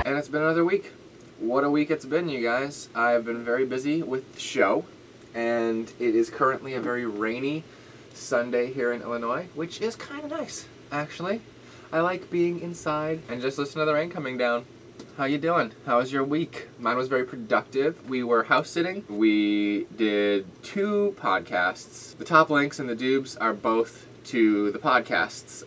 And it's been another week. What a week it's been, you guys. I've been very busy with the show, and it is currently a very rainy Sunday here in Illinois, which is kind of nice, actually. I like being inside and just listen to the rain coming down. How you doing? How was your week? Mine was very productive. We were house sitting. We did 2 podcasts. The top links and the doobs are both to the podcasts,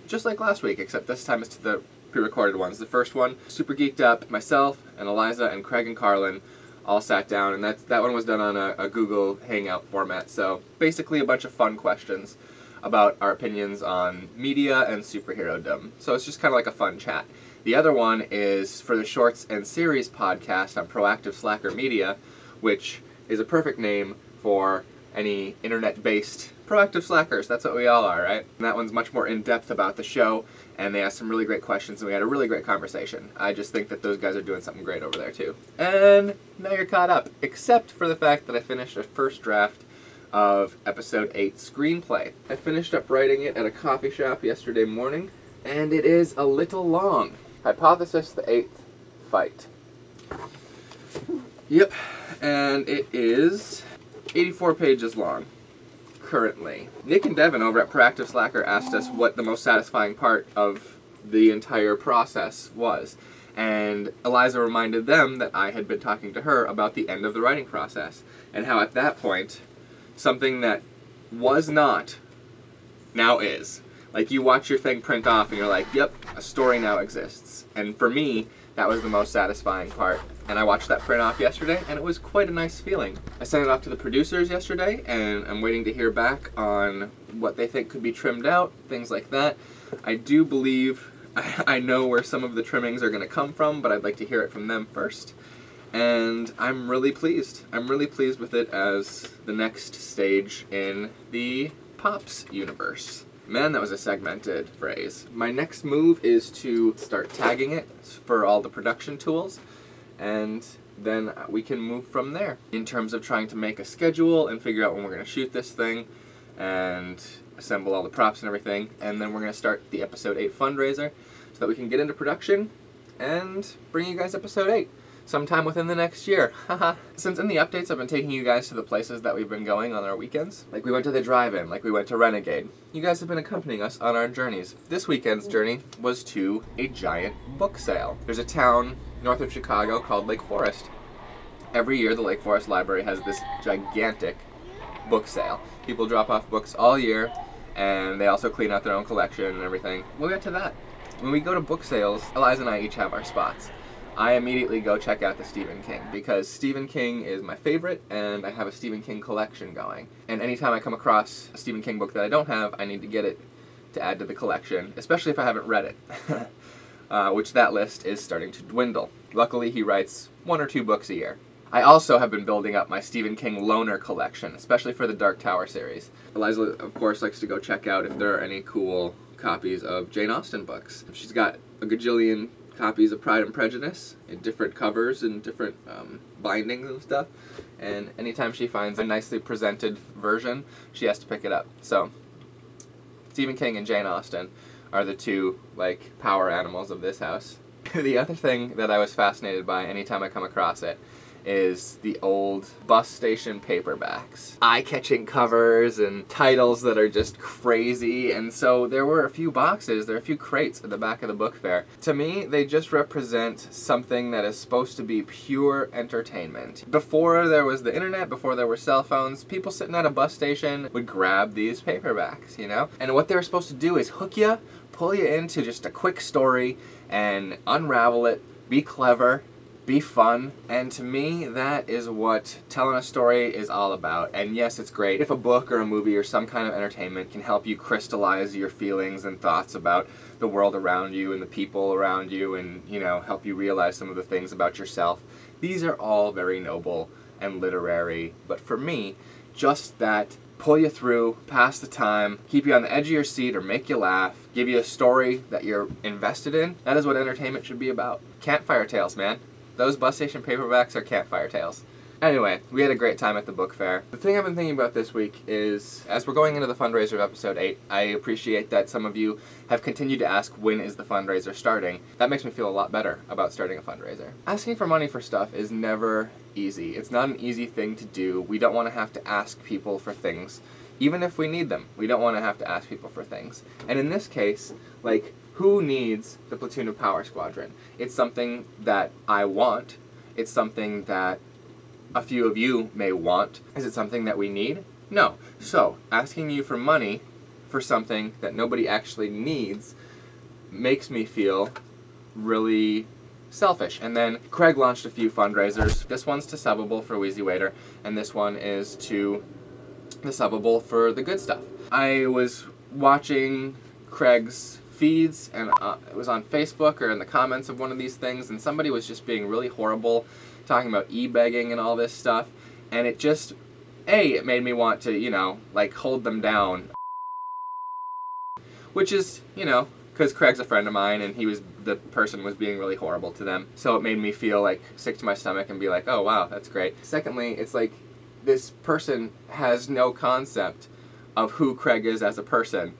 just like last week, except this time it's to the pre-recorded ones. The first one, super geeked up, myself and Eliza and Craig and Carlin all sat down, and that one was done on a Google Hangout format, so basically a bunch of fun questions about our opinions on media and superhero-dom. So it's just kind of like a fun chat. The other one is for the Shorts and Series podcast on Proactive Slacker Media, which is a perfect name for any internet-based proactive slackers. That's what we all are, right? And that one's much more in-depth about the show, and they asked some really great questions, and we had a really great conversation. I just think that those guys are doing something great over there, too. And now you're caught up, except for the fact that I finished a first draft of Episode 8 screenplay. I finished up writing it at a coffee shop yesterday morning, and it is a little long. Hypothesis: the 8th fight. Yep, and it is 84 pages long, currently. Nick and Devin over at Proactive Slacker asked us what the most satisfying part of the entire process was, and Eliza reminded them that I had been talking to her about the end of the writing process, and how at that point, something that was not, now is. Like, you watch your thing print off and you're like, yep, a story now exists. And for me, that was the most satisfying part. And I watched that print off yesterday, and it was quite a nice feeling. I sent it off to the producers yesterday, and I'm waiting to hear back on what they think could be trimmed out, things like that. I do believe I know where some of the trimmings are going to come from, but I'd like to hear it from them first. And I'm really pleased. I'm really pleased with it as the next stage in the PoPS universe. Man, that was a segmented phrase. My next move is to start tagging it for all the production tools, and then we can move from there in terms of trying to make a schedule and figure out when we're going to shoot this thing and assemble all the props and everything, and then we're going to start the Episode 8 fundraiser so that we can get into production and bring you guys Episode 8 sometime within the next year. Haha. Since in the updates I've been taking you guys to the places that we've been going on our weekends. Like we went to the drive-in, like we went to Renegade. You guys have been accompanying us on our journeys. This weekend's journey was to a giant book sale. There's a town north of Chicago called Lake Forest. Every year the Lake Forest Library has this gigantic book sale. People drop off books all year, and they also clean out their own collection and everything. We'll get to that. When we go to book sales, Eliza and I each have our spots. I immediately go check out the Stephen King, because Stephen King is my favorite, and I have a Stephen King collection going. And anytime I come across a Stephen King book that I don't have, I need to get it to add to the collection, especially if I haven't read it, which that list is starting to dwindle. Luckily, he writes 1 or 2 books a year. I also have been building up my Stephen King loaner collection, especially for the Dark Tower series. Eliza, of course, likes to go check out if there are any cool copies of Jane Austen books. She's got a gajillion copies of Pride and Prejudice in different covers and different bindings and stuff, and anytime she finds a nicely presented version, she has to pick it up. So Stephen King and Jane Austen are the 2 like power animals of this house. The other thing that I was fascinated by anytime I come across it is the old bus station paperbacks. Eye-catching covers and titles that are just crazy, and so there were a few boxes, there are a few crates at the back of the book fair. To me, they just represent something that is supposed to be pure entertainment. Before there was the internet, before there were cell phones, people sitting at a bus station would grab these paperbacks, you know? And what they were supposed to do is hook you, pull you into just a quick story, and unravel it, be clever, be fun, and to me that is what telling a story is all about. And yes, it's great if a book or a movie or some kind of entertainment can help you crystallize your feelings and thoughts about the world around you and the people around you, and, you know, help you realize some of the things about yourself. These are all very noble and literary, but for me, just that pull you through, pass the time, keep you on the edge of your seat or make you laugh, give you a story that you're invested in, that is what entertainment should be about. Campfire tales, man. Those bus station paperbacks are campfire tales. Anyway, we had a great time at the book fair. The thing I've been thinking about this week is, as we're going into the fundraiser of episode 8, I appreciate that some of you have continued to ask, when is the fundraiser starting? That makes me feel a lot better about starting a fundraiser. Asking for money for stuff is never easy. It's not an easy thing to do. We don't want to have to ask people for things. Even if we need them, we don't want to have to ask people for things. And in this case, like, who needs the Platoon of Power Squadron? It's something that I want. It's something that a few of you may want. Is it something that we need? No. So, asking you for money for something that nobody actually needs makes me feel really selfish. And then Craig launched a few fundraisers. This one's to Subbable for Wheezy Waiter, and this one is to the Subbable for the good stuff. I was watching Craig's feeds, and it was on Facebook or in the comments of one of these things, and somebody was just being really horrible, talking about e-begging and all this stuff, and it just, it made me want to, you know, like, hold them down. Which is, you know, because Craig's a friend of mine, and the person was being really horrible to them, so it made me feel, like, sick to my stomach and be like, oh wow, that's great. Secondly, it's like, this person has no concept of who Craig is as a person.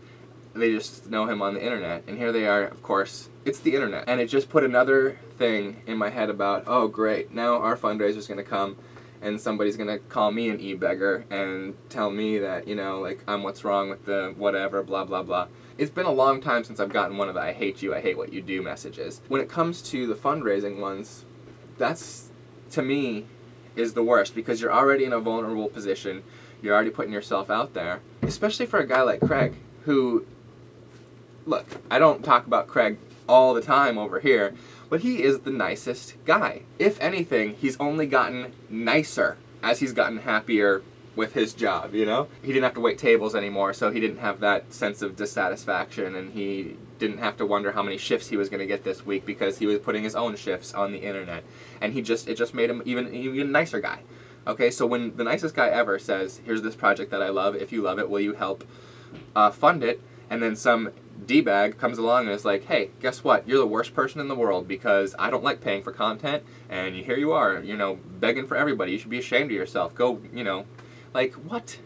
They just know him on the internet, and here they are, of course, it's the internet. And it just put another thing in my head about, oh great, now our fundraiser's gonna come, and somebody's gonna call me an e-beggar and tell me that, you know, like, I'm what's wrong with the whatever, blah blah blah. It's been a long time since I've gotten one of the I hate you, I hate what you do messages. When it comes to the fundraising ones, that's, to me, is the worst, because you're already in a vulnerable position, you're already putting yourself out there, especially for a guy like Craig, who, look, I don't talk about Craig all the time over here, but he is the nicest guy. If anything, he's only gotten nicer as he's gotten happier with his job, you know? He didn't have to wait tables anymore, so he didn't have that sense of dissatisfaction, and he didn't have to wonder how many shifts he was going to get this week because he was putting his own shifts on the internet. And it just made him even a nicer guy. Okay, so when the nicest guy ever says, here's this project that I love, if you love it, will you help fund it? And then some D-bag comes along and is like, hey, guess what? You're the worst person in the world because I don't like paying for content, and here you are, you know, begging for everybody. You should be ashamed of yourself. Go, you know, like, what?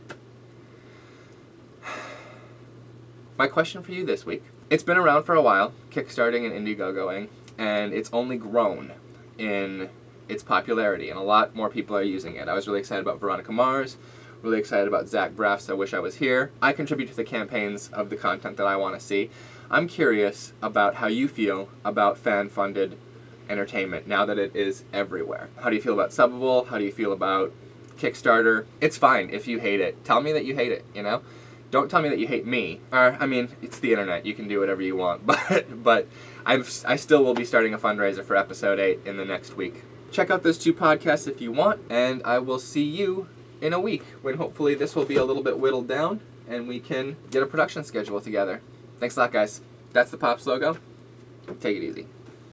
My question for you this week. It's been around for a while, Kickstarting and Indiegogoing, and it's only grown in its popularity, and a lot more people are using it. I was really excited about Veronica Mars, really excited about Zach Braff's I Wish I Was Here. I contribute to the campaigns of the content that I want to see. I'm curious about how you feel about fan-funded entertainment now that it is everywhere. How do you feel about Subbable? How do you feel about Kickstarter? It's fine if you hate it. Tell me that you hate it, you know? Don't tell me that you hate me. Or, I mean, it's the internet. You can do whatever you want. But I still will be starting a fundraiser for episode 8 in the next week. Check out those 2 podcasts if you want, and I will see you in a week when hopefully this will be a little bit whittled down and we can get a production schedule together. Thanks a lot, guys. That's the PoPS logo. Take it easy.